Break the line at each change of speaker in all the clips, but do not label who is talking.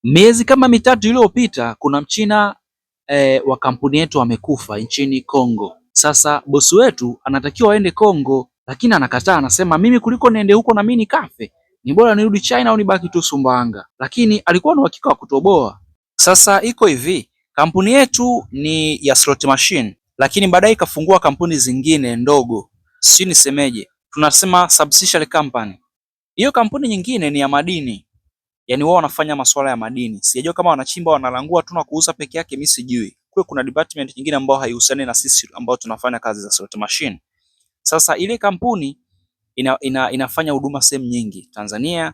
Miezi kama mitatu iliyopita kuna mchina wa kampuni yetu amekufa nchini Kongo. Sasa bosi wetu anatakiwa aende Kongo, lakini anakataa, anasema mimi kuliko niende huko na mimi nikafe, ni bora nirudi China au nibaki tu Sumbawanga. Lakini alikuwa na uhakika wa kutoboa. Sasa iko hivi, kampuni yetu ni ya slot machine, lakini baadaye ikafungua kampuni zingine ndogo, si nisemeje, tunasema subsidiary company. Hiyo kampuni nyingine ni ya madini. Yaani wao wanafanya masuala ya madini. Sijajua kama wanachimba wanalangua tu na kuuza peke yake, mimi sijui. Kule kuna department nyingine ambayo haihusiani na sisi ambao tunafanya kazi za slot machine. Sasa ile kampuni inafanya huduma sehemu nyingi Tanzania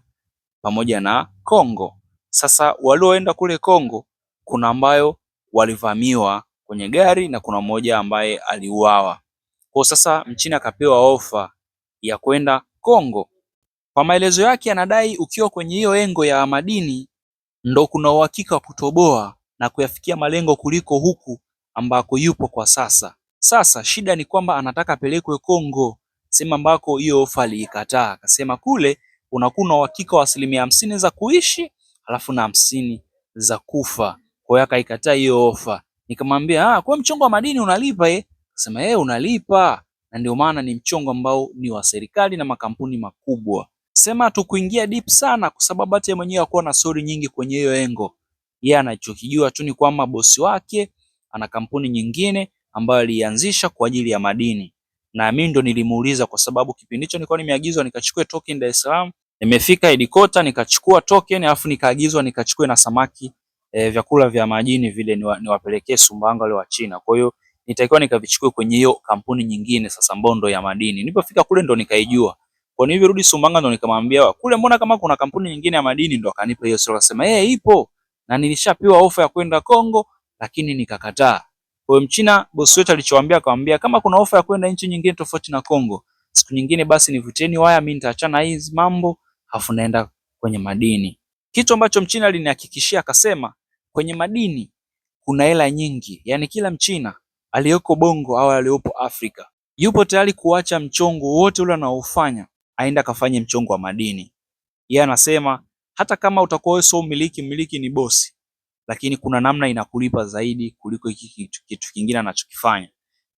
pamoja na Kongo. Sasa walioenda kule Kongo kuna ambayo walivamiwa kwenye gari na kuna mmoja ambaye aliuawa. Kwa sasa mchina akapewa ofa ya kwenda Kongo. Kwa maelezo yake anadai ukiwa kwenye hiyo engo ya madini ndo kuna uhakika wa kutoboa na kuyafikia malengo kuliko huku ambako yupo kwa sasa. Sasa shida ni kwamba anataka apelekwe Kongo, sema ambako hiyo ofa aliikataa. Akasema kule unakuwa uhakika wa 50% za kuishi alafu na 50 za kufa. Kwa hiyo akaikataa hiyo ofa. Nikamwambia kwa mchongo wa madini unalipa Akasema unalipa, na ndio maana ni mchongo ambao ni wa serikali na makampuni makubwa. Sema tukuingia deep sana kwa sababu hata yeye mwenyewe hakuwa na story nyingi kwenye hiyo engo. Yeye anachokijua tu ni kwamba bosi wake ana kampuni nyingine ambayo alianzisha kwa ajili ya madini. Na mimi ndo nilimuuliza kwa sababu kipindi hicho nilikuwa nimeagizwa nikachukue token Dar es Salaam. Nimefika headquarter nikachukua token alafu nikaagizwa nikachukue na samaki vyakula vya majini vile niwapelekee Sumbawanga wale wa China. Kwa hiyo nitakiwa nikavichukue kwenye hiyo kampuni nyingine sasa mbondo ya madini. Nilipofika kule ndo nikaijua. Kwa nini rudi Sumbawanga ndo nikamwambia kule mbona kama kuna kampuni nyingine ya madini, ndo akanipa hiyo sura, akasema ipo na nilishapewa ofa ya kwenda Kongo lakini nikakataa. Kwa hiyo mchina bosi wetu alichowaambia akamwambia kama kuna ofa ya kwenda nchi nyingine tofauti na Kongo, siku nyingine basi nivuteni waya, mimi nitaachana hizi mambo afu naenda kwenye madini. Kitu ambacho mchina alinihakikishia akasema kwenye madini kuna hela nyingi, yani kila mchina aliyoko Bongo au aliyopo Afrika yupo tayari kuacha mchongo wote ule anaofanya aenda kafanye mchongo wa madini. Yeye anasema hata kama utakuwa wewe sio mmiliki ni bosi, lakini kuna namna inakulipa zaidi kuliko hiki kitu kingine anachokifanya.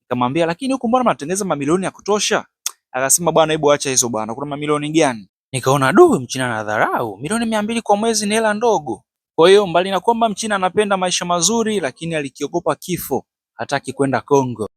Nikamwambia lakini huko mbona mnatengeneza mamilioni ya kutosha? Akasema bwana hebu acha hizo bwana, kuna mamilioni gani? Nikaona mchina na dharau, milioni 200 kwa mwezi ni hela ndogo. Kwa hiyo mbali na kwamba mchina anapenda maisha mazuri, lakini alikiogopa kifo, hataki kwenda Kongo.